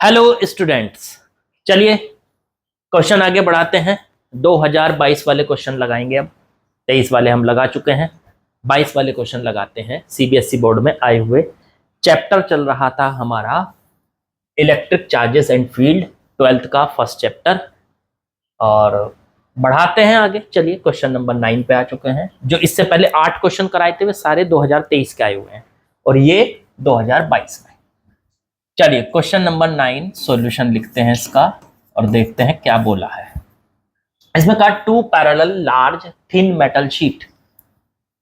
Hello students, चलिए question आगे बढ़ाते हैं। 2022 वाले क्वेश्चन लगाएंगे। अब 23 वाले हम लगा चुके हैं, 22 वाले क्वेश्चन लगाते हैं। सीबीएसई बोर्ड में आए हुए चैप्टर चल रहा था हमारा electric charges and field, 12th का फर्स्ट चैप्टर। और बढ़ाते हैं आगे। चलिए क्वेश्चन नंबर 9 पे आ चुके हैं। जो इससे पहले 8 क्वेश्चन कराए थे वे सारे 2023 के आए हुए हैं और ये 2022 में। चलिए क्वेश्चन नंबर 9 सॉल्यूशन लिखते हैं इसका और देखते हैं क्या बोला है। इसमें कहा two parallel large thin metal sheet,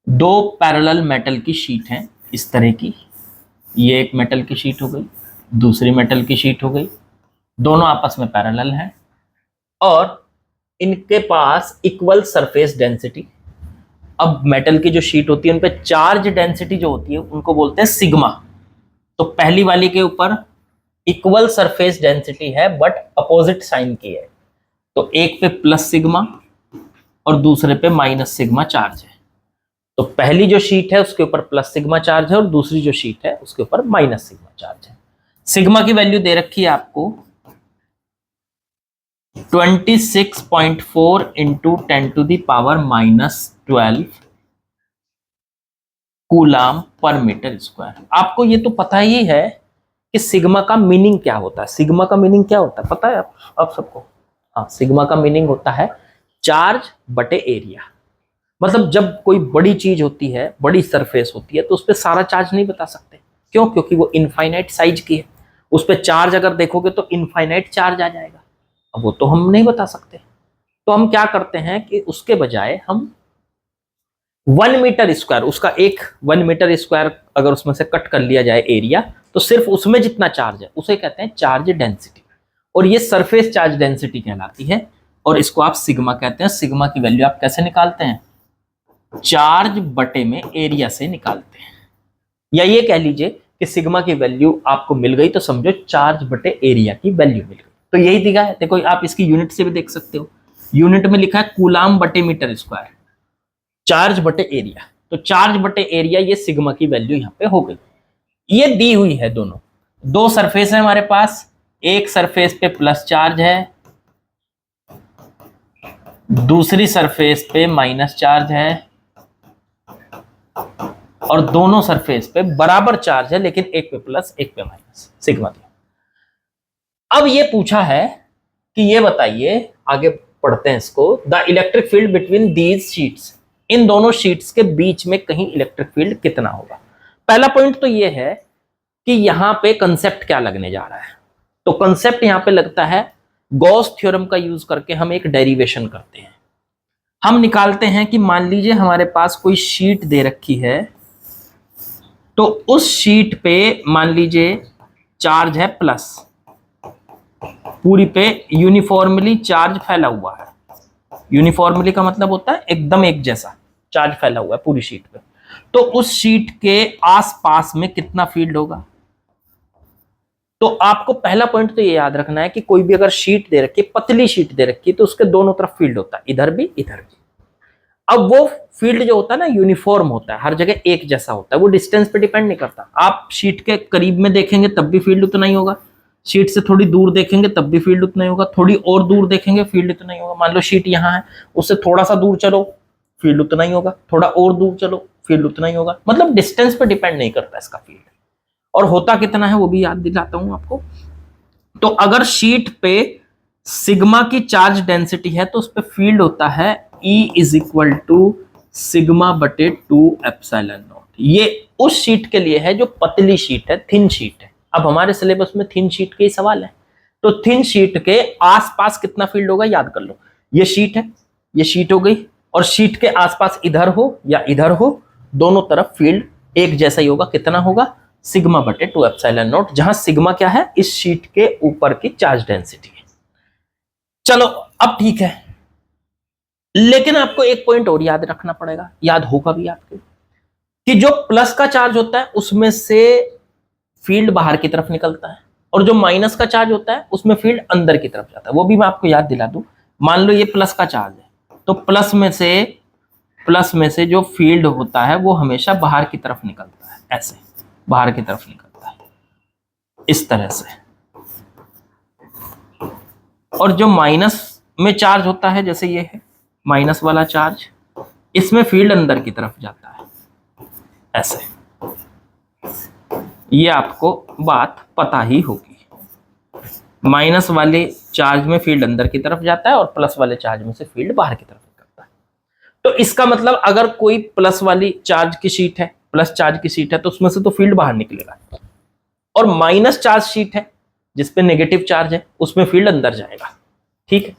दो पैरेलल मेटल की शीट है इस तरह की। ये एक मेटल की शीट हो गई, दूसरी मेटल की शीट हो गई, दोनों आपस में पैरेलल हैं और इनके पास इक्वल सरफेस डेंसिटी। अब मेटल की जो शीट होती है उन पे चार्ज डेंसिटी जो होती है उनको बोलते हैं सिग्मा। तो पहली वाली के ऊपर इक्वल सरफेस डेंसिटी है बट अपोजिट साइन की है, तो एक पे प्लस सिग्मा और दूसरे पे माइनस सिग्मा चार्ज है। तो पहली जो शीट है उसके ऊपर प्लस सिग्मा चार्ज है और दूसरी जो शीट है उसके ऊपर माइनस सिग्मा चार्ज है। सिग्मा की वैल्यू दे रखी है आपको 26.4 इंटू 10⁻⁻12 कूलाम पर मीटर स्क्वायर। आपको ये तो पता ही है कि सिग्मा का मीनिंग क्या होता है। सिग्मा का मीनिंग क्या होता है पता है आप सबको? हाँ, सिग्मा का मीनिंग होता है चार्ज बटे एरिया। मतलब जब कोई बड़ी चीज होती है, बड़ी सरफेस होती है, तो उस पर सारा चार्ज नहीं बता सकते। क्यों? क्योंकि वो इनफाइनाइट साइज की है। उस पर चार्ज अगर देखोगे तो इनफाइनाइट चार्ज आ जाएगा। अब वो तो हम नहीं बता सकते, तो हम क्या करते हैं कि उसके बजाय हम 1 मीटर स्क्वायर, उसका एक 1 मीटर स्क्वायर अगर उसमें से कट कर लिया जाए एरिया, तो सिर्फ उसमें जितना चार्ज है उसे कहते हैं चार्ज डेंसिटी। और ये सरफेस चार्ज डेंसिटी कहलाती है और इसको आप सिग्मा कहते हैं। सिग्मा की वैल्यू आप कैसे निकालते हैं? चार्ज बटे में एरिया से निकालते हैं। या ये कह लीजिए कि सिग्मा की वैल्यू आपको मिल गई तो समझो चार्ज बटे एरिया की वैल्यू मिल गई। तो यही दिखा है, देखो आप इसकी यूनिट से भी देख सकते हो। यूनिट में लिखा है कूलाम बटे मीटर स्क्वायर, चार्ज बटे एरिया। तो चार्ज बटे एरिया ये सिग्मा की वैल्यू यहां पे हो गई। ये दी हुई है दोनों, दो सरफेस है हमारे पास। एक सरफेस पे प्लस चार्ज है, दूसरी सरफेस पे माइनस चार्ज है और दोनों सरफेस पे बराबर चार्ज है, लेकिन एक पे प्लस एक पे माइनस, सिग्मा दिया। अब ये पूछा है कि ये बताइए, आगे पढ़ते हैं इसको। The electric field between these sheets, इन दोनों शीट्स के बीच में कहीं इलेक्ट्रिक फील्ड कितना होगा। पहला पॉइंट तो ये है कि यहां पे कंसेप्ट क्या लगने जा रहा है। तो कंसेप्ट यहां पे लगता है गॉस थ्योरम का यूज करके हम एक डेरिवेशन करते हैं। हम निकालते हैं कि मान लीजिए हमारे पास कोई शीट दे रखी है, तो उस शीट पे मान लीजिए चार्ज है प्लस, पूरी पे यूनिफॉर्मली चार्ज फैला हुआ है। यूनिफॉर्मली का मतलब होता है एकदम एक जैसा चार्ज फैला हुआ है पूरी शीट पे। तो उस शीट के आसपास में कितना फील्ड होगा। तो आपको पहला पॉइंट तो ये याद रखना है कि कोई भी अगर शीट दे रखी है, पतली शीट दे रखी है, तो उसके दोनों तरफ फील्ड होता है, इधर भी इधर भी। अब वो फील्ड जो होता है ना यूनिफॉर्म होता है, हर जगह एक जैसा होता है, वो डिस्टेंस पे डिपेंड नहीं करता। आप शीट के करीब में देखेंगे तब भी फील्ड उतना ही होगा, शीट से थोड़ी दूर देखेंगे तब भी फील्ड उतना ही होगा, थोड़ी और दूर देखेंगे फील्ड उतना ही होगा। मान लो शीट यहाँ है, उससे थोड़ा सा दूर चलो फील्ड उतना ही होगा, थोड़ा और दूर चलो फील्ड उतना ही होगा। मतलब डिस्टेंस पे डिपेंड नहीं करता इसका फील्ड। और होता कितना है वो भी याद दिलाता हूं आपको। तो अगर शीट पे सिग्मा की चार्ज डेंसिटी है तो उस पर फील्ड होता है E is equal to sigma बटे 2 एप्सिलॉन नॉट। ये उस शीट के लिए है जो पतली शीट है, थिन शीट है। अब हमारे सिलेबस में थिन शीट के ही सवाल है, तो थिन शीट के आसपास कितना फील्ड होगा याद कर लो। ये शीट है, ये शीट हो गई, और शीट के आसपास इधर हो या इधर हो, दोनों तरफ फील्ड एक जैसा ही होगा। कितना होगा? सिग्मा बटे 2 एप्सिलॉन नॉट, जहां सिग्मा क्या है? इस शीट के ऊपर की चार्ज डेंसिटी है। चलो अब ठीक है, लेकिन आपको एक पॉइंट और याद रखना पड़ेगा, याद होगा भी आपके, कि जो प्लस का चार्ज होता है उसमें से फील्ड बाहर की तरफ निकलता है, और जो माइनस का चार्ज होता है उसमें फील्ड अंदर की तरफ जाता है। वो भी मैं आपको याद दिला दूं। मान लो ये प्लस का चार्ज है, तो प्लस में से जो फील्ड होता है वो हमेशा बाहर की तरफ निकलता है, ऐसे बाहर की तरफ निकलता है इस तरह से। और जो माइनस में चार्ज होता है, जैसे ये है माइनस वाला चार्ज, इसमें फील्ड अंदर की तरफ जाता है ऐसे। ये आपको बात पता ही होगी। माइनस वाले चार्ज में फील्ड अंदर की तरफ जाता है और प्लस वाले चार्ज में से फील्ड बाहर की तरफ निकलता है। तो इसका मतलब अगर कोई प्लस वाली चार्ज की शीट है, प्लस चार्ज की शीट है, तो उसमें से तो फील्ड बाहर निकलेगा, और माइनस चार्ज शीट है जिसपे नेगेटिव चार्ज है, उसमें फील्ड अंदर जाएगा। ठीक है,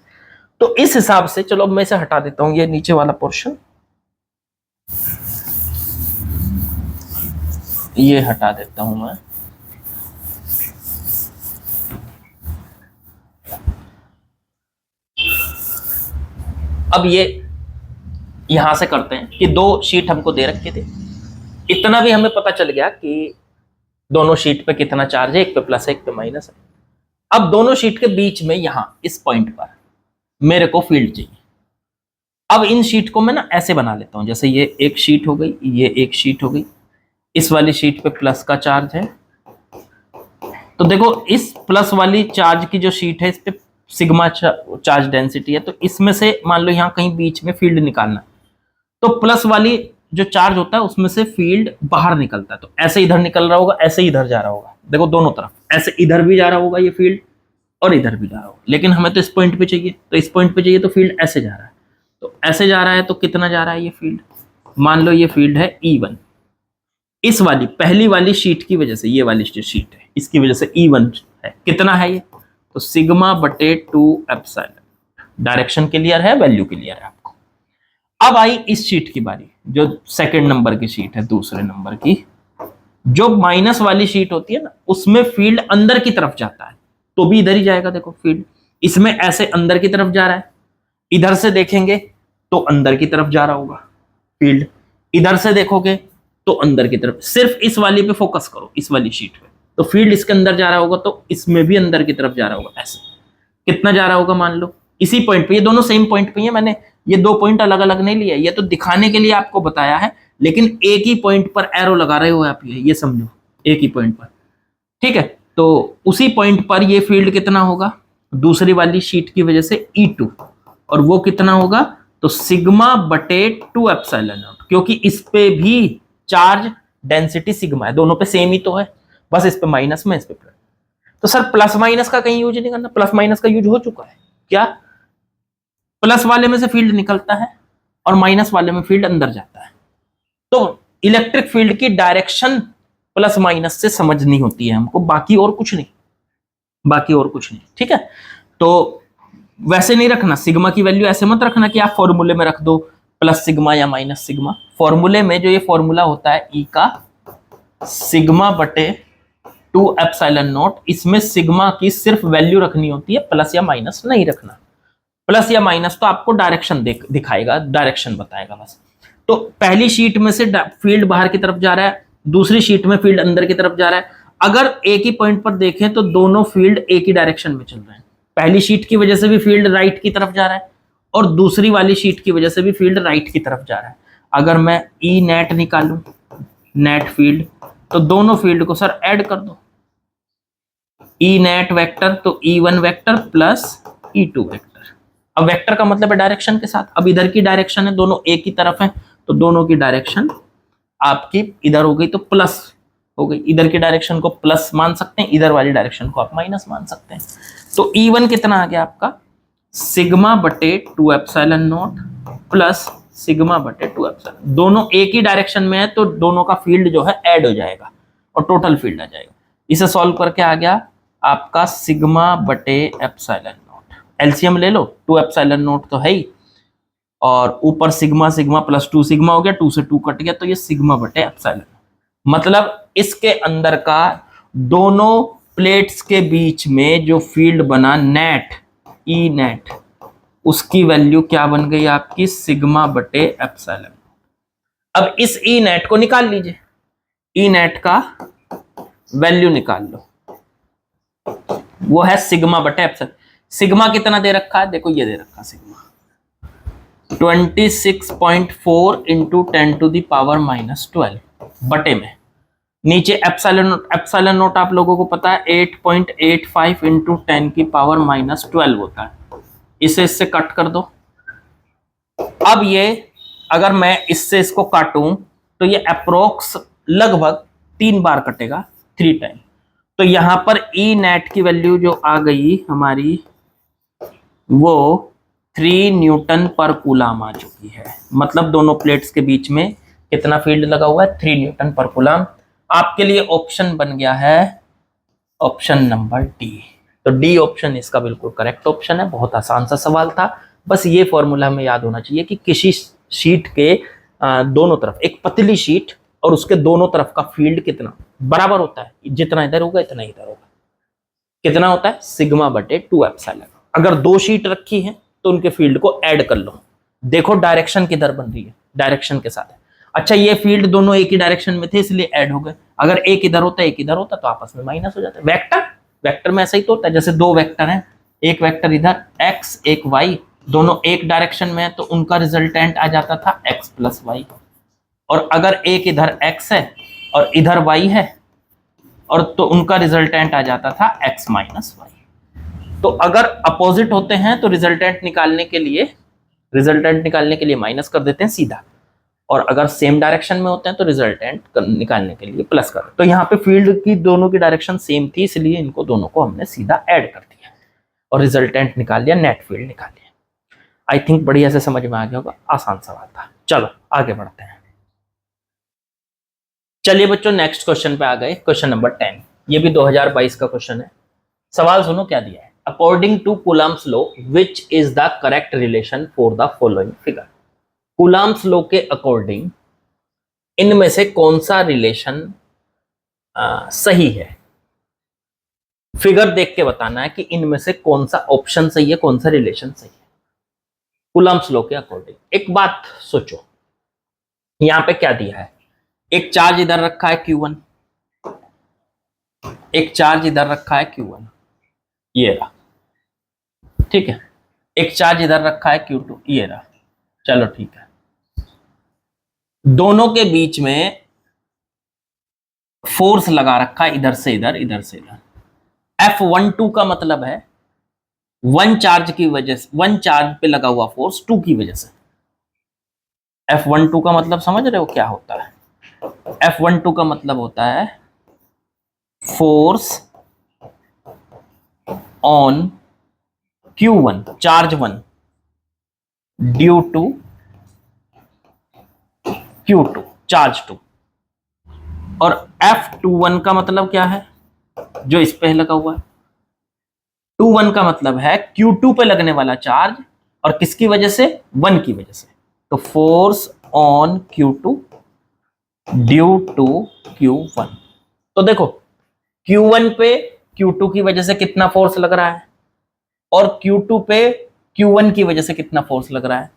तो इस हिसाब से चलो अब मैं इसे हटा देता हूं, ये नीचे वाला पोर्शन ये हटा देता हूं मैं। अब ये यहां से करते हैं कि दो शीट हमको दे रखे थे, इतना भी हमें पता चल गया कि दोनों शीट पे कितना चार्ज है, एक पे प्लस है एक पे माइनस है। अब दोनों शीट के बीच में यहां इस पॉइंट पर मेरे को फील्ड चाहिए। अब इन शीट को मैं ना ऐसे बना लेता हूं, जैसे ये एक शीट हो गई, ये एक शीट हो गई, इस वाली शीट पे प्लस का चार्ज है, तो देखो इस प्लस वाली चार्ज की जो शीट है इस पे सिग्मा चार्ज डेंसिटी है, तो इसमें से मान लो यहां कहीं बीच में फील्ड निकालना है, तो प्लस वाली जो चार्ज होता है उसमें से फील्ड बाहर निकलता है, तो ऐसे इधर निकल रहा होगा, ऐसे इधर जा रहा होगा, देखो दोनों तरफ, ऐसे इधर भी जा रहा होगा ये फील्ड और इधर भी जा रहा होगा, लेकिन हमें तो इस पॉइंट पे चाहिए, तो इस पॉइंट पे चाहिए तो फील्ड ऐसे जा रहा है, तो ऐसे जा रहा है, तो कितना जा रहा है ये फील्ड, मान लो ये फील्ड है E1, इस वाली पहली वाली शीट की वजह से, ये वाली जो शीट है इसकी वजह से E1 है, कितना है ये, तो सिग्मा बटे 2 एप्सिलॉन। डायरेक्शन क्लियर है, वैल्यू क्लियर है आपको। अब आई इस शीट की बारी, जो सेकंड नंबर की शीट है, दूसरे नंबर की, जो माइनस वाली शीट होती है ना, उसमें फील्ड अंदर की तरफ जाता है, तो भी इधर ही जाएगा, देखो फील्ड इसमें ऐसे अंदर की तरफ जा रहा है, इधर से देखेंगे तो अंदर की तरफ जा रहा होगा फील्ड, इधर से देखोगे तो अंदर की तरफ, सिर्फ इस वाली पे फोकस करो, इस वाली शीट पे, तो फील्ड इसके अंदर जा रहा होगा, तो इसमें भी अंदर की तरफ जा रहा होगा, ऐसे कितना जा रहा होगा, मान लो इसी पॉइंट पे, ये दोनों सेम पॉइंट पे है, मैंने ये दो पॉइंट अलग अलग नहीं लिया, ये तो दिखाने के लिए आपको बताया है, लेकिन एक ही पॉइंट पर एरो लगा रहे हो आप, ये समझो एक ही पॉइंट पर, ठीक है, तो उसी पॉइंट पर ये फील्ड कितना होगा, दूसरी वाली शीट की वजह से E2, और वो कितना होगा, तो सिग्मा बटे 2 एप्सिलॉन नॉट, क्योंकि इस पे भी चार्ज डेंसिटी सिग्मा है, दोनों पे सेम ही तो है, बस इस पे माइनस में, इस पे प्लस। तो सर प्लस माइनस का कहीं यूज नहीं करना, प्लस माइनस का यूज हो चुका है, क्या प्लस वाले में से फील्ड निकलता है और माइनस वाले में फील्ड अंदर जाता है, तो इलेक्ट्रिक फील्ड की डायरेक्शन प्लस माइनस से समझनी होती है हमको, बाकी और कुछ नहीं, बाकी और कुछ नहीं, ठीक है। तो वैसे नहीं रखना, सिग्मा की वैल्यू ऐसे मत रखना कि आप फॉर्मूले में रख दो प्लस सिग्मा या माइनस सिग्मा, फॉर्मूले में जो ये फॉर्मूला होता है E का सिग्मा बटे 2 एप्सिलॉन नॉट, इसमें सिग्मा की सिर्फ वैल्यू रखनी होती है, प्लस या माइनस नहीं रखना, प्लस या माइनस तो आपको डायरेक्शन दिखाएगा, डायरेक्शन बताएगा बस। तो पहली शीट में से फील्ड बाहर की तरफ जा रहा है, दूसरी शीट में फील्ड अंदर की तरफ जा रहा है, अगर एक ही पॉइंट पर देखें तो दोनों फील्ड एक ही डायरेक्शन में चल रहे हैं, पहली शीट की वजह से भी फील्ड राइट की तरफ जा रहा है और दूसरी वाली शीट की वजह से भी फील्ड राइट की तरफ जा रहा है। अगर मैं ई नेट निकालूं, नेट फील्ड, तो दोनों फील्ड को सर ऐड कर दो, ई नेट वेक्टर तो E1 vector plus E2 vector. अब वेक्टर का मतलब है डायरेक्शन के साथ, अब इधर की डायरेक्शन है, दोनों एक ही तरफ है, तो दोनों की डायरेक्शन आपकी इधर हो गई तो प्लस हो गई, इधर की डायरेक्शन को प्लस मान सकते हैं, इधर वाली डायरेक्शन को आप माइनस मान सकते हैं। तो E1 कितना आ गया आपका, सिग्मा बटे 2 एप्सिलॉन नॉट प्लस सिग्मा बटे 2 एप्सिलॉन, दोनों एक ही डायरेक्शन में है तो दोनों का फील्ड जो है ऐड हो जाएगा और टोटल फील्ड आ जाएगा। इसे सॉल्व करके आ गया आपका सिग्मा बटे एप्सिलॉन नॉट, एलसीएम ले लो, 2 एप्सिलॉन नॉट तो है ही, और ऊपर सिग्मा सिग्मा प्लस 2 सिग्मा हो गया, 2 से 2 कट गया, तो ये सिग्मा बटे एप्सिलॉन, मतलब इसके अंदर का दोनों प्लेट्स के बीच में जो फील्ड बना नेट, ई नेट, उसकी वैल्यू क्या बन गई आपकी, सिग्मा बटे एप्सिलॉन। अब इस ई नेट को निकाल लीजिए, ई नेट का वैल्यू निकाल लो, वो है सिग्मा बटे एप्सिलॉन। सिग्मा कितना दे रखा है, देखो ये दे रखा sigma 26.4 into 10 to the power -12 बटे में नीचे एप्सिलॉन नोट आप लोगों को पता है 8.85 इंटू 10 की पावर -12 होता है। इसे इससे कट कर दो। अब ये अगर मैं इससे इसको काटूं तो ये अप्रोक्स लगभग 3 बार कटेगा, 3 टाइम। तो यहां पर ई नेट की वैल्यू जो आ गई हमारी वो 3 न्यूटन पर कूलाम आ चुकी है। मतलब दोनों प्लेट्स के बीच में कितना फील्ड लगा हुआ है, 3 न्यूटन पर कूलाम। आपके लिए ऑप्शन बन गया है ऑप्शन नंबर डी। तो डी ऑप्शन इसका बिल्कुल करेक्ट ऑप्शन है। बहुत आसान सा सवाल था। बस ये फॉर्मूला हमें याद होना चाहिए कि किसी शीट के दोनों तरफ, एक पतली शीट और उसके दोनों तरफ का फील्ड कितना बराबर होता है, जितना इधर होगा इतना इधर होगा। कितना होता है, सिग्मा बटे 2 एप्सिलॉन। अगर 2 शीट रखी है तो उनके फील्ड को ऐड कर लो। देखो डायरेक्शन किधर बन रही है, डायरेक्शन के साथ है। अच्छा ये फील्ड दोनों एक ही डायरेक्शन में थे इसलिए ऐड हो गए। अगर एक इधर होता एक इधर होता तो आपस में माइनस हो जाता। वेक्टर में ऐसा ही तो होता है। जैसे 2 वेक्टर हैं, एक वेक्टर इधर x एक y, दोनों एक डायरेक्शन में है तो उनका रिजल्टेंट आ जाता था x प्लस वाई। और अगर एक इधर x है और इधर y है और तो उनका रिजल्टेंट आ जाता था x माइनस वाई। तो अगर अपोजिट होते हैं तो रिजल्टेंट निकालने के लिए माइनस कर देते हैं सीधा, और अगर सेम डायरेक्शन में होते हैं तो रिजल्टेंट निकालने के लिए प्लस कर। तो यहाँ पे फील्ड की दोनों की डायरेक्शन सेम थी इसलिए इनको दोनों को हमने सीधा ऐड कर दिया और रिजल्टेंट निकाल लिया, नेट फील्ड निकाल लिया। आई थिंक बढ़िया से समझ में आ गया होगा, आसान सवाल था। चलो आगे बढ़ते हैं। चलिए बच्चों नेक्स्ट क्वेश्चन पे आ गए, क्वेश्चन नंबर 10। ये भी 2022 का क्वेश्चन है। सवाल सुनो क्या दिया है। According to Coulomb's law which is the correct relation for the following figure. Coulomb's law के अकॉर्डिंग इनमें से कौन सा रिलेशन सही है। फिगर देख के बताना है कि इनमें से कौन सा ऑप्शन सही है, कौन सा रिलेशन सही है कूलम्स लॉ के अकॉर्डिंग। एक बात सोचो, यहां पे क्या दिया है, एक चार्ज इधर रखा है Q1, एक चार्ज इधर रखा है Q1, ये रहा, ठीक है। एक चार्ज इधर रखा है Q2, ये रहा, चलो ठीक है। दोनों के बीच में फोर्स लगा रखा है इधर से इधर, इधर से इधर। F12 का मतलब है वन चार्ज की वजह से, वन चार्ज पे लगा हुआ फोर्स 2 की वजह से। F12 का मतलब समझ रहे हो क्या होता है। F12 का मतलब होता है force on Q1 charge 1 due to Q2 charge 2। और F21 का मतलब क्या है, जो इस पे लगा हुआ है। 21 का मतलब है Q2 पे लगने वाला चार्ज, और किसकी वजह से, 1 की वजह से। तो force on Q2 due to Q1। तो देखो Q1 पे Q2 की वजह से कितना फोर्स लग रहा है और Q2 पे Q1 की वजह से कितना फोर्स लग रहा है।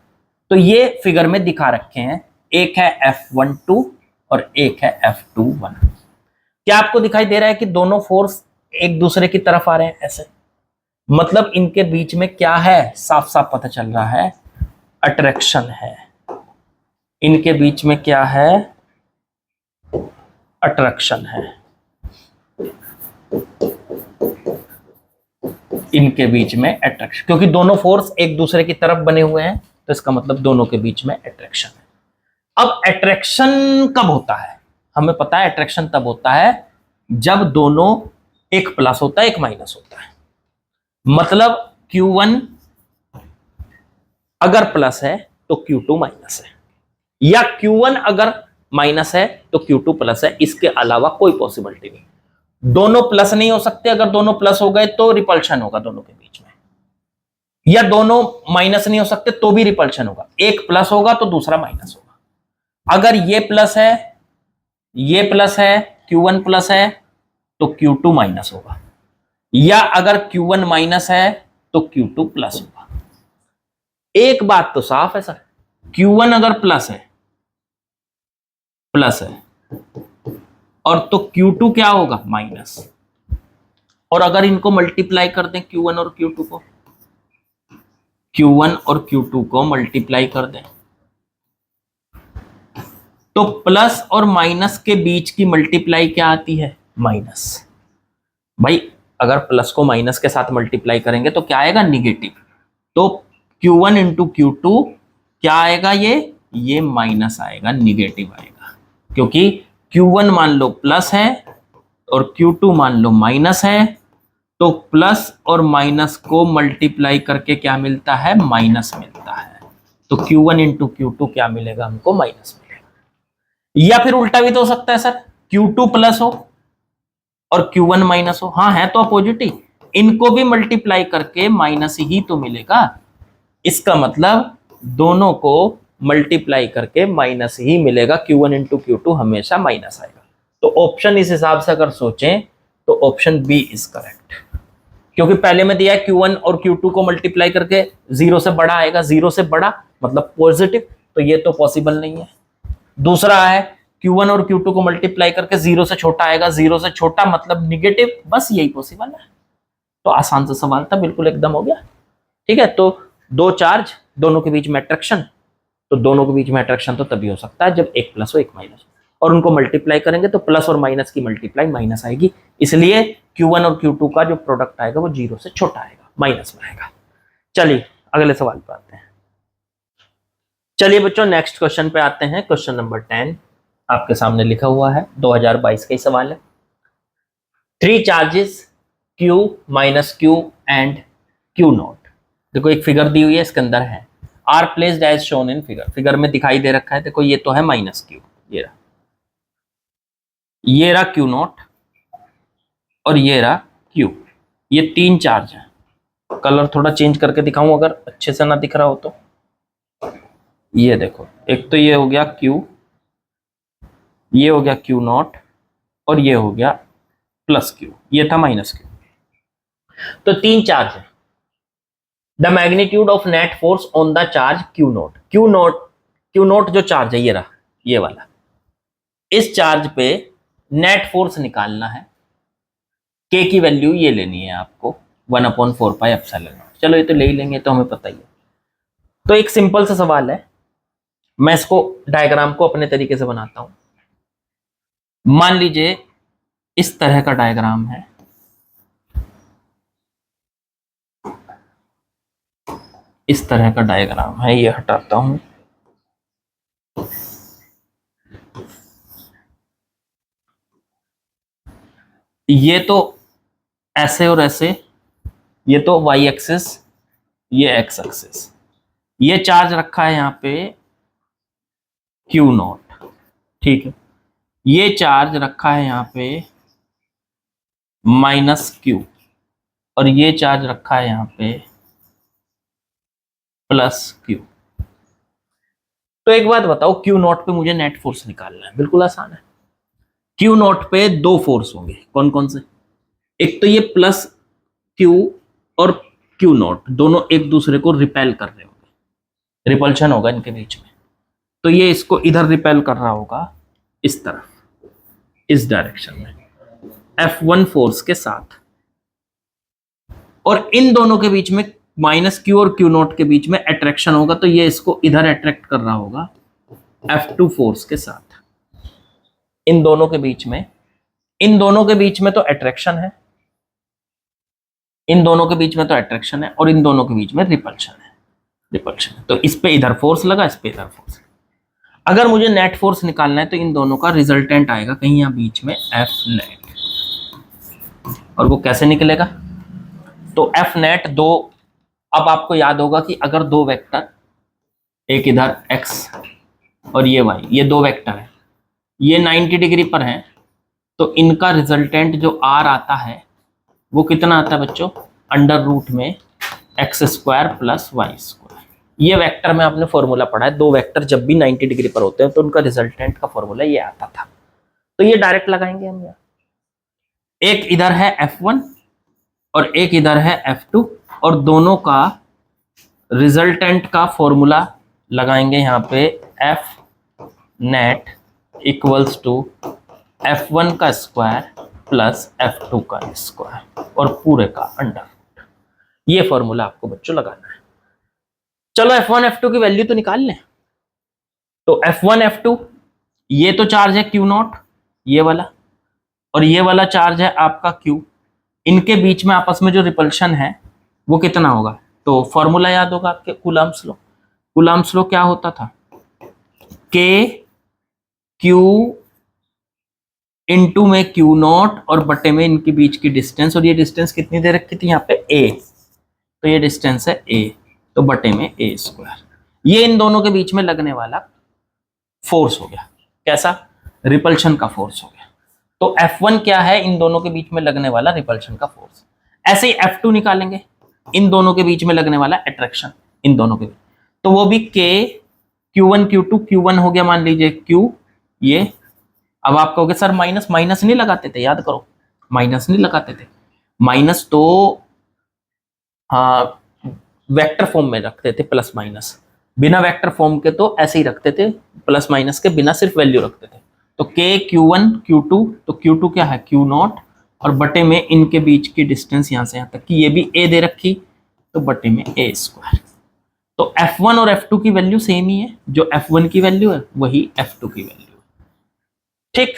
तो ये फिगर में दिखा रखे हैं, एक है F12 और एक है F21। क्या आपको दिखाई दे रहा है कि दोनों फोर्स एक दूसरे की तरफ आ रहे हैं ऐसे, मतलब इनके बीच में क्या है, साफ साफ पता चल रहा है अट्रैक्शन है। इनके बीच में क्या है, अट्रैक्शन है। इनके बीच में अट्रैक्शन, क्योंकि दोनों फोर्स एक दूसरे की तरफ बने हुए हैं तो इसका मतलब दोनों के बीच में अट्रैक्शन है। अब अट्रैक्शन कब होता है, हमें पता है अट्रैक्शन तब होता है जब दोनों, एक प्लस होता है एक माइनस होता है। मतलब Q1 अगर प्लस है तो Q2 माइनस है, या Q1 अगर माइनस है तो Q2 प्लस है। इसके अलावा कोई पॉसिबिलिटी नहीं। दोनों प्लस नहीं हो सकते, अगर दोनों प्लस हो गए तो रिपल्शन होगा दोनों के बीच में, या दोनों माइनस नहीं हो सकते तो भी रिपल्शन होगा। एक प्लस होगा तो दूसरा माइनस होगा। अगर ये प्लस है, ये प्लस है, Q1 प्लस है तो Q2 माइनस होगा, या अगर Q1 माइनस है तो Q2 प्लस होगा। एक बात तो साफ है सर, Q1 अगर प्लस है और तो Q2 क्या होगा, माइनस। और अगर इनको मल्टीप्लाई कर दें Q1 और Q2 को, Q1 और Q2 को मल्टीप्लाई कर दें तो प्लस और माइनस के बीच की मल्टीप्लाई क्या आती है? माइनस। भाई अगर प्लस को माइनस के साथ मल्टीप्लाई करेंगे तो क्या आएगा? निगेटिव। तो Q1 इंटू Q2 क्या आएगा? ये माइनस आएगा, निगेटिव आएगा, क्योंकि Q1 मान लो प्लस है और Q2 मान लो माइनस है, तो प्लस और माइनस को मल्टीप्लाई करके क्या मिलता है? माइनस मिलता है। तो Q1 इंटू Q2 क्या मिलेगा हमको? माइनस मिलेगा। या फिर उल्टा भी तो हो सकता है सर, Q2 प्लस हो और Q1 माइनस हो। हाँ, है तो अपोजिट ही, इनको भी मल्टीप्लाई करके माइनस ही तो मिलेगा। इसका मतलब दोनों को मल्टीप्लाई करके माइनस ही मिलेगा। Q1 इंटू Q2 हमेशा माइनस आएगा। तो ऑप्शन इस हिसाब से अगर सोचें तो ऑप्शन बी इज करेक्ट, क्योंकि पहले में दिया है Q1 और Q2 को मल्टीप्लाई करके जीरो से बड़ा आएगा, जीरो से बड़ा मतलब पॉजिटिव, तो ये तो पॉसिबल नहीं है। दूसरा है Q1 और Q2 को मल्टीप्लाई करके जीरो से छोटा आएगा, जीरो से छोटा मतलब निगेटिव, बस यही पॉसिबल है। तो आसान सा सवाल था, बिल्कुल एकदम हो गया। ठीक है, तो दो चार्ज, दोनों के बीच में अट्रैक्शन, तो दोनों के बीच में अट्रैक्शन तो तभी हो सकता है जब एक प्लस हो एक माइनस हो, और उनको मल्टीप्लाई करेंगे तो प्लस और माइनस की मल्टीप्लाई माइनस आएगी, इसलिए Q1 और Q2 का जो प्रोडक्ट आएगा वो जीरो से छोटा आएगा, माइनस में आएगा। चलिए अगले सवाल पे आते हैं। चलिए बच्चों नेक्स्ट क्वेश्चन पे आते हैं। क्वेश्चन नंबर 10 आपके सामने लिखा हुआ है, 2022 का ही सवाल है। Three charges Q minus Q and Q naught, देखो एक फिगर दी हुई है, इसके अंदर है are placed as shown in figure, figure में दिखाई दे रखा है। देखो ये तो है माइनस Q, ये रहा Q नॉट और ये रहा Q, ये तीन चार्ज है। कलर थोड़ा चेंज करके दिखाऊं अगर अच्छे से ना दिख रहा हो तो। ये देखो, एक तो ये हो गया Q, ये हो गया Q नॉट और ये हो गया प्लस Q, ये था माइनस Q। तो तीन चार्ज है। The magnitude of net force on the charge Q not, Q not जो चार्ज है ये रहा, ये वाला, इस चार्ज पे नेट फोर्स निकालना है। K की वैल्यू ये लेनी है आपको 1/4πε0। चलो ये तो ले ही लेंगे, तो हमें पता ही है। तो एक सिंपल सा सवाल है, मैं इसको डायग्राम को अपने तरीके से बनाता हूं। मान लीजिए इस तरह का डायग्राम है, इस तरह का डायग्राम है, ये हटाता हूं। ये तो ऐसे और ऐसे, ये तो y एक्सिस, ये x एक्सिस, ये चार्ज रखा है यहाँ पे Q नॉट, ठीक है। ये चार्ज रखा है यहाँ पे माइनस Q और ये चार्ज रखा है यहाँ पे प्लस Q। तो एक बात बताओ, Q नॉट पे मुझे नेट फोर्स निकालना है, बिल्कुल आसान है। Q नॉट पे दो फोर्स होंगे, कौन कौन से? एक तो ये प्लस Q और Q नॉट दोनों एक दूसरे को रिपेल कर रहे होंगे, रिपल्शन होगा इनके बीच में। तो ये इसको इधर रिपेल कर रहा होगा इस तरफ, इस डायरेक्शन में F1 फोर्स के साथ, और इन दोनों के बीच में माइनस Q और Q नॉट के बीच में अट्रैक्शन होगा, तो ये इसको इधर अट्रैक्ट कर रहा होगा F2 फोर्स के साथ। इन दोनों के बीच में, इन दोनों के बीच में तो अट्रैक्शन है, इन दोनों के बीच में तो अट्रैक्शन है, और इन दोनों के बीच में रिपल्शन है, रिपल्शन है। तो इस पे इधर फोर्स लगा, इस पे इधर फोर्स। अगर मुझे नेट फोर्स निकालना है तो इन दोनों का रिजल्टेंट आएगा कहीं यहां बीच में F नेट, और वो कैसे निकलेगा? तो F नेट दो, अब आपको याद होगा कि अगर दो वेक्टर, एक इधर x और ये y, ये दो वेक्टर है, ये 90 डिग्री पर है, तो इनका रिजल्टेंट जो r आता है वो कितना आता है बच्चों? अंडर रूट में x² प्लस y²। ये वेक्टर में आपने फॉर्मूला पढ़ा है, दो वेक्टर जब भी 90 डिग्री पर होते हैं तो उनका रिजल्टेंट का फॉर्मूला ये आता था। तो ये डायरेक्ट लगाएंगे हम यहाँ, एक इधर है F1 और एक इधर है F2, और दोनों का रिजल्टेंट का फॉर्मूला लगाएंगे यहाँ पे F net equals to F1 का स्क्वायर प्लस F2 का स्क्वायर और पूरे का अंडर रूट। ये फॉर्मूला आपको बच्चों लगाना है। चलो F1 F2 की वैल्यू तो निकाल लें। तो F1 F2 ये तो चार्ज है क्यू नॉट, ये वाला, और ये वाला चार्ज है आपका क्यू। इनके बीच में आपस में जो रिपल्शन है वो कितना होगा? तो फॉर्मूला याद होगा आपके, कूलम्ब्स लॉ। कूलम्ब्स लॉ क्या होता था? के क्यू इनटू में क्यू नॉट और बटे में इनके बीच की डिस्टेंस, और ये डिस्टेंस कितनी दे रखी थी यहाँ पे? ए। तो ये डिस्टेंस है ए, तो बटे में ए स्क्वायर। ये इन दोनों के बीच में लगने वाला फोर्स हो गया। कैसा? रिपल्शन का फोर्स हो गया। तो F1 क्या है? इन दोनों के बीच में लगने वाला रिपल्शन का फोर्स। ऐसे ही F2 निकालेंगे, इन दोनों के बीच में लगने वाला अट्रैक्शन, इन दोनों के बीच, तो वो भी K Q1 Q2, Q1 हो गया मान लीजिए Q ये। अब आप कहोगे सर माइनस, माइनस नहीं लगाते थे, याद करो, माइनस नहीं लगाते थे। माइनस तो हाँ वेक्टर फॉर्म में रखते थे, प्लस माइनस। बिना वेक्टर फॉर्म के तो ऐसे ही रखते थे, प्लस माइनस के बिना सिर्फ वैल्यू रखते थे। तो K Q1 Q2, तो Q2 क्या है? Q नॉट, और बटे में इनके बीच की डिस्टेंस यहां से यहां तक की, ये भी A दे रखी, तो बटे में A स्क्वायर। तो F1 और F2 की वैल्यू सेम ही है, जो F1 की वैल्यू है वही F2 की वैल्यू है। ठीक,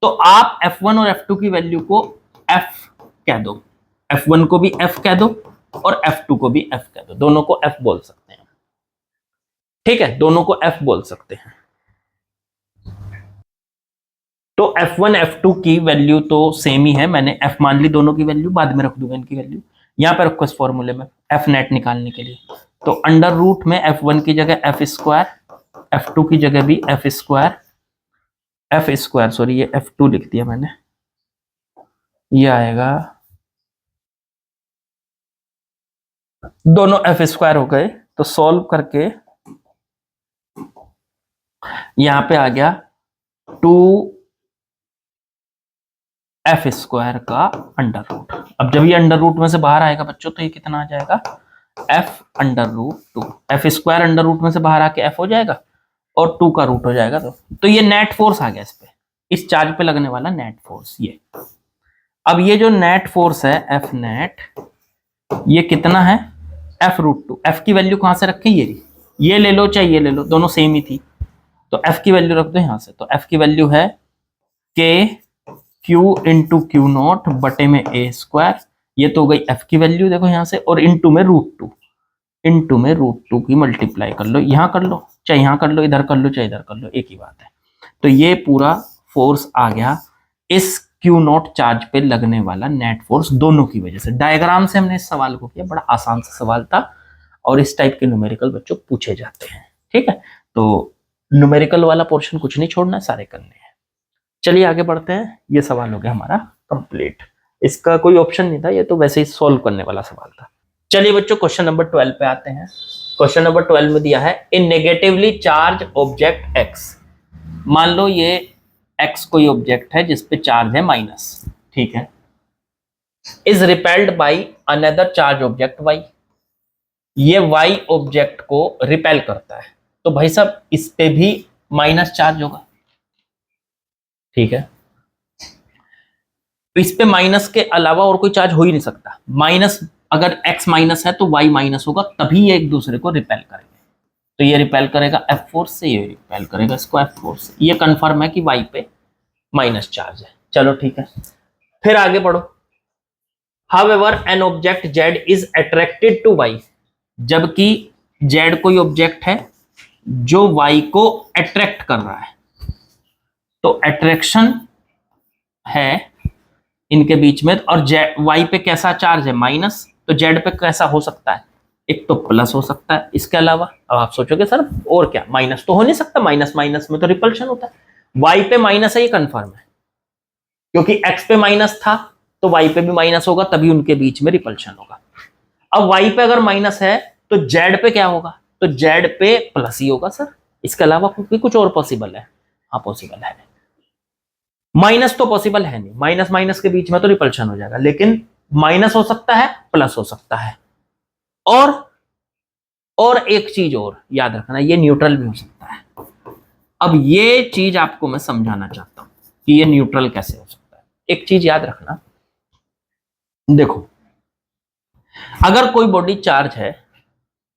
तो आप F1 और F2 की वैल्यू को F कह दो, F1 को भी F कह दो और F2 को भी F कह दो, दोनों को F बोल सकते हैं। ठीक है, दोनों को F बोल सकते हैं। तो F1 F2 की वैल्यू तो सेम ही है, मैंने F मान ली दोनों की वैल्यू, बाद में रख दूंगा इनकी वैल्यू। यहां पे रखो इस फॉर्मूले में F नेट निकालने के लिए, तो अंडर रूट में F1 की जगह F स्क्वायर, F2 की जगह भी F square, F square sorry ये F2 लिख दिया मैंने, ये आएगा, दोनों F स्क्वायर हो गए। तो सॉल्व करके यहां पे आ गया 2F स्क्वायर का अंडर रूट। अब जब ये अंडर रूट में से बाहर आएगा बच्चों, तो ये कितना आ जाएगा? F under root 2। F square under root में से बाहर आके F हो जाएगा और 2 का रूट हो जाएगा। तो ये नेट फोर्स आ गया इस पे, इस चार्ज पे लगने वाला नेट फोर्स ये। अब ये जो नेट फोर्स है F नेट, ये कितना है? F root 2। F की वैल्यू कहां से रखें? ये ले लो चाहे ये ले लो, दोनों सेम ही थी, तो F की वैल्यू रख दो यहां से। तो F की वैल्यू है K Q into Q not बटे में A स्क्वायर, ये तो हो गई F की वैल्यू देखो यहां से, और इंटू में रूट 2, इंटू में रूट 2 की मल्टीप्लाई कर लो, यहां कर लो चाहे यहां कर लो, इधर कर लो चाहे इधर कर लो, एक ही बात है। तो ये पूरा फोर्स आ गया इस क्यू नॉट चार्ज पे लगने वाला नेट फोर्स, दोनों की वजह से। डायग्राम से हमने इस सवाल को किया, बड़ा आसान सा सवाल था, और इस टाइप के न्यूमेरिकल बच्चों पूछे जाते हैं। ठीक है, तो न्यूमेरिकल वाला पोर्शन कुछ नहीं छोड़ना है, सारे करने हैं। चलिए आगे बढ़ते हैं, ये सवाल हो गया हमारा कंप्लीट। इसका कोई ऑप्शन नहीं था, ये तो वैसे ही सॉल्व करने वाला सवाल था। चलिए बच्चों क्वेश्चन नंबर 12 पे आते हैं। क्वेश्चन नंबर 12 में दिया है इन नेगेटिवली चार्ज ऑब्जेक्ट एक्स। मान लो ये एक्स कोई ऑब्जेक्ट है जिसपे चार्ज है माइनस, ठीक है, is repelled by another charge object Y. ये वाई ऑब्जेक्ट को रिपेल करता है, तो भाई साहब इस पे भी माइनस चार्ज होगा। ठीक है, तो इस पे माइनस के अलावा और कोई चार्ज हो ही नहीं सकता। माइनस, अगर x माइनस है तो y माइनस होगा, तभी ये एक दूसरे को रिपेल करेंगे। तो ये रिपेल करेगा F फोर्स से, ये रिपेल करेगा इसको F फोर्स से। ये कंफर्म है कि y पे माइनस चार्ज है। चलो ठीक है, फिर आगे बढ़ो। However, an object Z is attracted to y। जबकि Z कोई ऑब्जेक्ट है जो y को अट्रैक्ट कर रहा है, तो अट्रैक्शन है इनके बीच में, और वाई पे कैसा चार्ज है? माइनस, तो जेड पे कैसा हो सकता है? एक तो प्लस हो सकता है, इसके अलावा अब आप सोचोगे सर और क्या, माइनस तो हो नहीं सकता, माइनस माइनस में तो रिपल्शन होता है। वाई पे माइनस है, ये कंफर्म है, क्योंकि एक्स पे माइनस था तो वाई पे भी माइनस होगा, तभी उनके बीच में रिपल्शन होगा। अब वाई पे अगर माइनस है तो जेड पे क्या होगा? तो जेड पे प्लस ही होगा सर, इसके अलावा कुछ और पॉसिबल है? हाँ पॉसिबल है। माइनस तो पॉसिबल है नहीं, माइनस माइनस के बीच में तो रिपल्शन हो जाएगा, लेकिन माइनस हो सकता है, प्लस हो सकता है, और एक चीज और याद रखना, ये न्यूट्रल भी हो सकता है। अब ये चीज आपको मैं समझाना चाहता हूं कि ये न्यूट्रल कैसे हो सकता है। एक चीज याद रखना, देखो अगर कोई बॉडी चार्ज है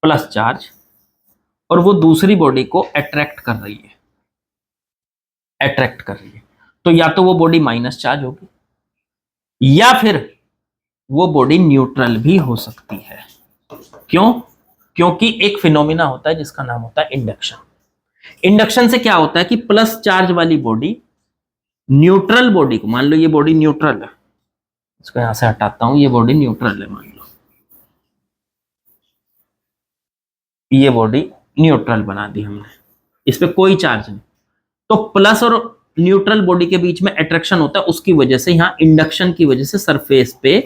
प्लस चार्ज, और वो दूसरी बॉडी को अट्रैक्ट कर रही है, अट्रैक्ट कर रही है, तो या तो वो बॉडी माइनस चार्ज होगी या फिर वो बॉडी न्यूट्रल भी हो सकती है। क्यों? क्योंकि एक फिनोमिना होता है जिसका नाम होता है इंडक्शन। इंडक्शन से क्या होता है कि प्लस चार्ज वाली बॉडी न्यूट्रल बॉडी को, मान लो ये बॉडी न्यूट्रल है, इसको यहां से हटाता हूं, ये बॉडी न्यूट्रल है, मान लो ये बॉडी न्यूट्रल बना दी हमने, इस पे कोई चार्ज नहीं, तो प्लस और न्यूट्रल बॉडी के बीच में अट्रैक्शन होता है, उसकी वजह से यहां इंडक्शन की वजह से सरफेस पे,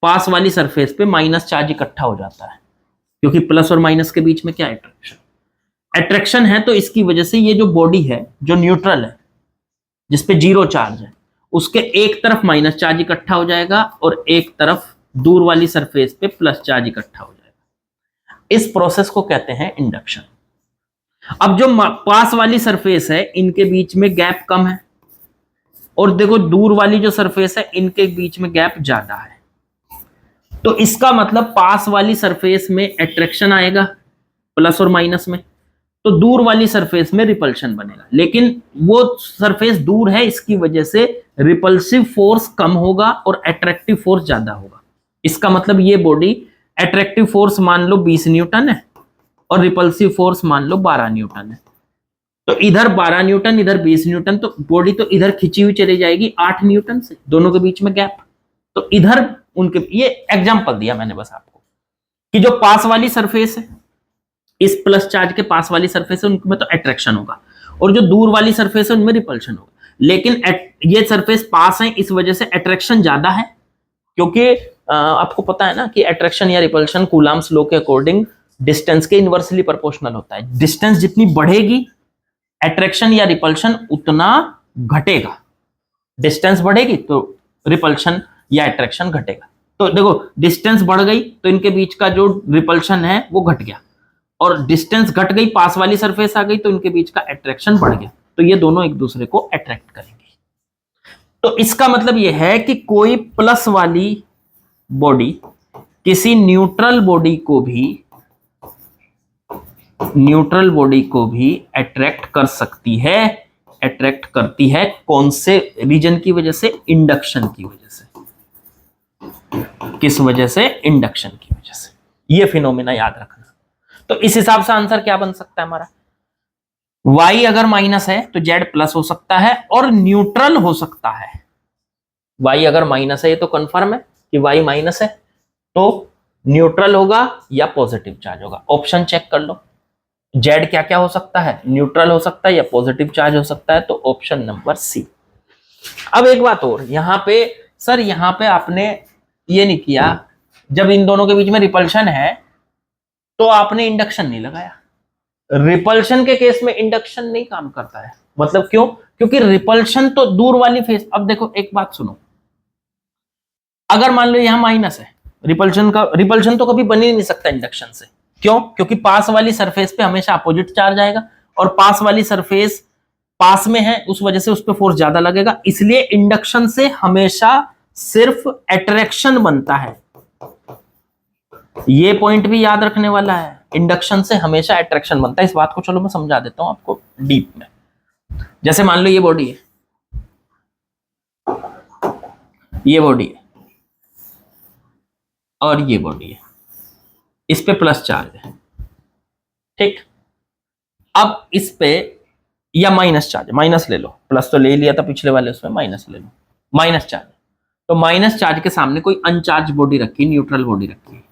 पास वाली सरफेस पे माइनस चार्ज इकट्ठा हो जाता है, क्योंकि प्लस और माइनस के बीच में क्या अट्रैक्शन है। तो इसकी वजह से ये जो बॉडी है जो न्यूट्रल है, जिसपे जीरो चार्ज है, उसके एक तरफ माइनस चार्ज इकट्ठा हो जाएगा और एक तरफ दूर वाली सरफेस पे प्लस चार्ज इकट्ठा हो जाएगा। इस प्रोसेस को कहते हैं इंडक्शन। अब जो पास वाली सरफेस है इनके बीच में गैप कम है, और देखो दूर वाली जो सरफेस है इनके बीच में गैप ज्यादा है, तो इसका मतलब पास वाली सरफेस में अट्रैक्शन आएगा प्लस और माइनस में, तो दूर वाली सरफेस में रिपल्शन बनेगा, लेकिन वो सरफेस दूर है, इसकी वजह से रिपल्सिव फोर्स कम होगा और अट्रैक्टिव फोर्स ज्यादा होगा। इसका मतलब ये बॉडी अट्रैक्टिव फोर्स मान लो 20 न्यूटन है और रिपल्सिव फोर्स मान लो 12 न्यूटन है, तो इधर 12 न्यूटन इधर 20 न्यूटन, तो बॉडी तो इधर खिंची हुई चली जाएगी 8 न्यूटन से, दोनों के बीच में गैप। तो इधर उनके, ये एग्जांपल दिया मैंने बस आपको कि जो पास वाली सरफेस है, इस प्लस चार्ज के पास वाली सरफेस है उनमें तो अट्रैक्शन होगा, और जो दूर वाली सरफेस है उनमें रिपल्शन होगा, लेकिन ये सरफेस पास है इस वजह से अट्रैक्शन ज्यादा है, क्योंकि आपको पता है ना कि अट्रैक्शन या रिपल्शन कूलम्ब्स लॉ के अकॉर्डिंग डिस्टेंस के इनवर्सली प्रोपोर्शनल होता है। डिस्टेंस जितनी बढ़ेगी अट्रैक्शन या रिपल्शन उतना घटेगा, डिस्टेंस बढ़ेगी तो रिपल्शन या अट्रैक्शन घटेगा। तो देखो डिस्टेंस बढ़ गई तो इनके बीच का जो रिपल्शन है वो घट गया, और डिस्टेंस घट गई, पास वाली सरफेस आ गई तो इनके बीच का अट्रैक्शन बढ़ गया, तो ये दोनों एक दूसरे को अट्रैक्ट करेंगे। तो इसका मतलब ये है कि कोई प्लस वाली बॉडी किसी न्यूट्रल बॉडी को भी अट्रैक्ट कर सकती है, अट्रैक्ट करती है, कौन से रीजन की वजह से? इंडक्शन की वजह से। किस वजह से? इंडक्शन की वजह से। ये फिनोमेना याद रखना। तो इस हिसाब से आंसर क्या बन सकता है हमारा? y अगर माइनस है तो z प्लस हो सकता है और न्यूट्रल हो सकता है। y अगर माइनस है, ये तो कंफर्म है कि y माइनस है, तो न्यूट्रल होगा या पॉजिटिव चार्ज होगा। ऑप्शन चेक कर लो, z क्या क्या हो सकता है? न्यूट्रल हो सकता है या पॉजिटिव चार्ज हो सकता है, तो ऑप्शन नंबर सी। अब एक बात और, यहां पे सर, यहां पे आपने ये नहीं किया, जब इन दोनों के बीच में रिपल्शन है तो आपने इंडक्शन नहीं लगाया। रिपल्शन के केस में इंडक्शन नहीं काम करता है। मतलब क्यों? क्योंकि रिपल्शन तो दूर वाली फेस। अब देखो एक बात सुनो, अगर मान लो यहां माइनस है, रिपल्शन तो कभी बन ही नहीं सकता इंडक्शन से। क्यों? क्योंकि पास वाली सरफेस पे हमेशा अपोजिट चार्ज आएगा, और पास वाली सरफेस पास में है, उस वजह से उस पर फोर्स ज्यादा लगेगा, इसलिए इंडक्शन से हमेशा सिर्फ अट्रैक्शन बनता है। ये पॉइंट भी याद रखने वाला है, इंडक्शन से हमेशा अट्रैक्शन बनता है। इस बात को चलो मैं समझा देता हूं आपको डीप में। जैसे मान लो ये बॉडी है, ये बॉडी है और ये बॉडी है, इस पे प्लस चार्ज है, ठीक। अब इस पे या माइनस चार्ज, माइनस ले लो, प्लस तो ले लिया था पिछले वाले, उसमें माइनस ले लो, माइनस चार्ज। तो माइनस चार्ज के सामने कोई अनचार्ज बॉडी रखी, न्यूट्रल बॉडी रखी,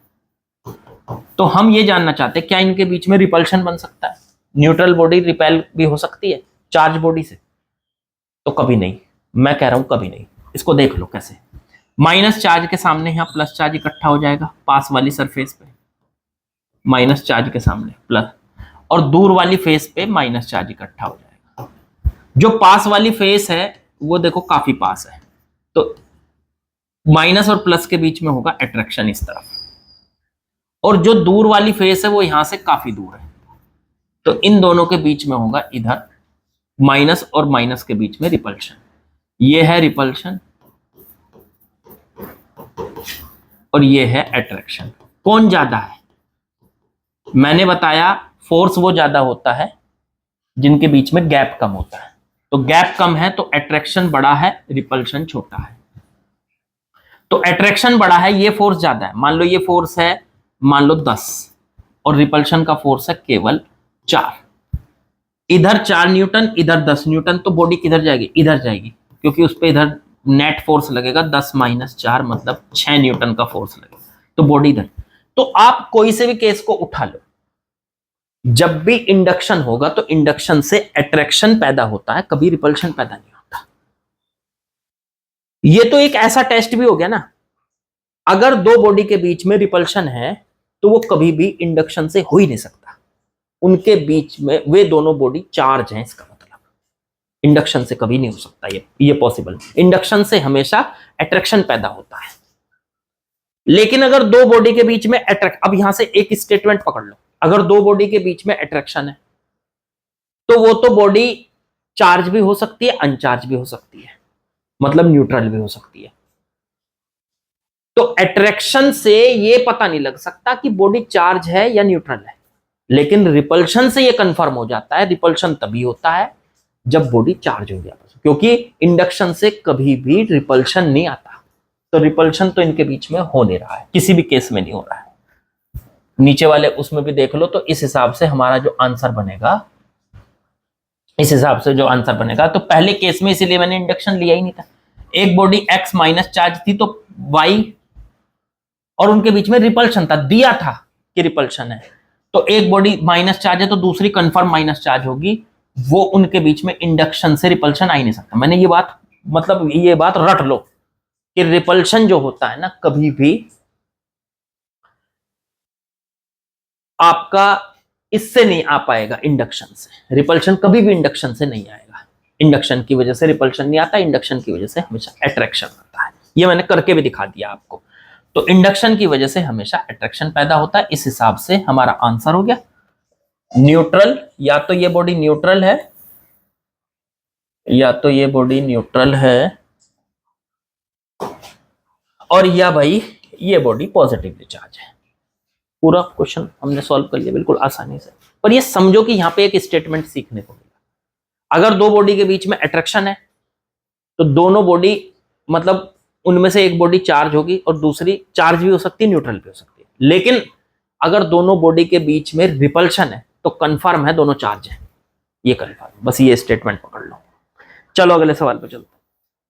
तो हम ये जानना चाहते हैं क्या इनके बीच में रिपल्शन बन सकता है? न्यूट्रल बॉडी रिपेल भी हो सकती है चार्ज बॉडी से? तो कभी नहीं, मैं कह रहा हूं कभी नहीं। इसको देख लो कैसे, माइनस चार्ज के सामने यहां प्लस चार्ज इकट्ठा हो जाएगा पास वाली सरफेस पे, माइनस चार्ज के सामने प्लस, और दूर वाली फेस पे माइनस चार्ज इकट्ठा हो जाएगा। जो पास वाली फेस है वो देखो काफी पास है, तो माइनस और प्लस के बीच में होगा अट्रैक्शन इस तरफ, और जो दूर वाली फेस है वो यहां से काफी दूर है, तो इन दोनों के बीच में होगा इधर माइनस और माइनस के बीच में रिपल्शन। ये है रिपल्शन और ये है अट्रैक्शन। कौन ज्यादा है? मैंने बताया फोर्स वो ज्यादा होता है जिनके बीच में गैप कम होता है। तो गैप कम है तो अट्रैक्शन बड़ा है, रिपल्शन छोटा है। तो अट्रैक्शन बड़ा है, ये फोर्स ज्यादा है, मान लो ये फोर्स है मान लो 10 और रिपल्शन का फोर्स है केवल 4। इधर 4 न्यूटन, इधर 10 न्यूटन, तो बॉडी किधर जाएगी? इधर जाएगी, क्योंकि उस पर इधर नेट फोर्स लगेगा 10 - 4 मतलब 6 न्यूटन का फोर्स लगेगा, तो बॉडी इधर। तो आप कोई से भी केस को उठा लो, जब भी इंडक्शन होगा तो इंडक्शन से अट्रैक्शन पैदा होता है, कभी रिपल्शन पैदा नहीं होता। ये तो एक ऐसा टेस्ट भी हो गया ना, अगर दो बॉडी के बीच में रिपल्शन है तो वो कभी भी इंडक्शन से हो ही नहीं सकता। उनके बीच में वे दोनों बॉडी चार्ज हैं, इसका मतलब इंडक्शन से कभी नहीं हो सकता, ये पॉसिबल। इंडक्शन से हमेशा अट्रैक्शन पैदा होता है। लेकिन अगर दो बॉडी के बीच में अब यहां से एक स्टेटमेंट पकड़ लो, अगर दो बॉडी के बीच में अट्रैक्शन है तो वो तो बॉडी चार्ज भी हो सकती है, अनचार्ज भी हो सकती है, मतलब न्यूट्रल भी हो सकती है। तो अट्रैक्शन से ये पता नहीं लग सकता कि बॉडी चार्ज है या न्यूट्रल है, लेकिन रिपल्शन से ये कंफर्म हो जाता है। रिपल्शन तभी होता है जब बॉडी चार्ज हो गया, क्योंकि इंडक्शन से कभी भी रिपल्शन नहीं आता। तो रिपल्शन तो इनके बीच में हो नहीं रहा है, किसी भी केस में नहीं हो रहा है। नीचे वाले उसमें भी देख लो, तो इस हिसाब से हमारा जो आंसर बनेगा, इस हिसाब से जो आंसर बनेगा, तो पहले केस में इसीलिए मैंने इंडक्शन लिया ही नहीं था। एक बॉडी x माइनस चार्ज थी तो y, और उनके बीच में रिपल्शन था, दिया था कि रिपल्शन है, तो एक बॉडी माइनस चार्ज है तो दूसरी कंफर्म माइनस चार्ज होगी, वो उनके बीच में इंडक्शन से रिपल्शन आ ही नहीं सकता। मैंने ये बात, मतलब ये बात रट लो कि रिपल्शन जो होता है ना, कभी भी आपका इससे नहीं आ पाएगा, इंडक्शन से। रिपल्शन कभी भी इंडक्शन से नहीं आएगा, इंडक्शन की वजह से रिपल्शन नहीं आता, इंडक्शन की वजह से हमेशा अट्रैक्शन आता है। ये मैंने करके भी दिखा दिया आपको। तो इंडक्शन की वजह से हमेशा अट्रैक्शन पैदा होता है। इस हिसाब से हमारा आंसर हो गया न्यूट्रल। या तो ये बॉडी न्यूट्रल है, या तो ये बॉडी न्यूट्रल है, और या भाई ये बॉडी पॉजिटिवली चार्ज है। पूरा क्वेश्चन हमने सॉल्व कर लिया बिल्कुल आसानी से। पर ये समझो कि यहां पे एक स्टेटमेंट सीखने को मिला, अगर दो बॉडी के बीच में अट्रैक्शन है तो दोनों बॉडी, मतलब उनमें से एक बॉडी चार्ज होगी और दूसरी चार्ज भी हो सकती है, न्यूट्रल भी हो सकती है। लेकिन अगर दोनों बॉडी के बीच में रिपल्शन है तो कंफर्म है दोनों चार्ज है, ये कंफर्म। बस ये स्टेटमेंट पकड़ लो। चलो अगले सवाल पे चलते हैं।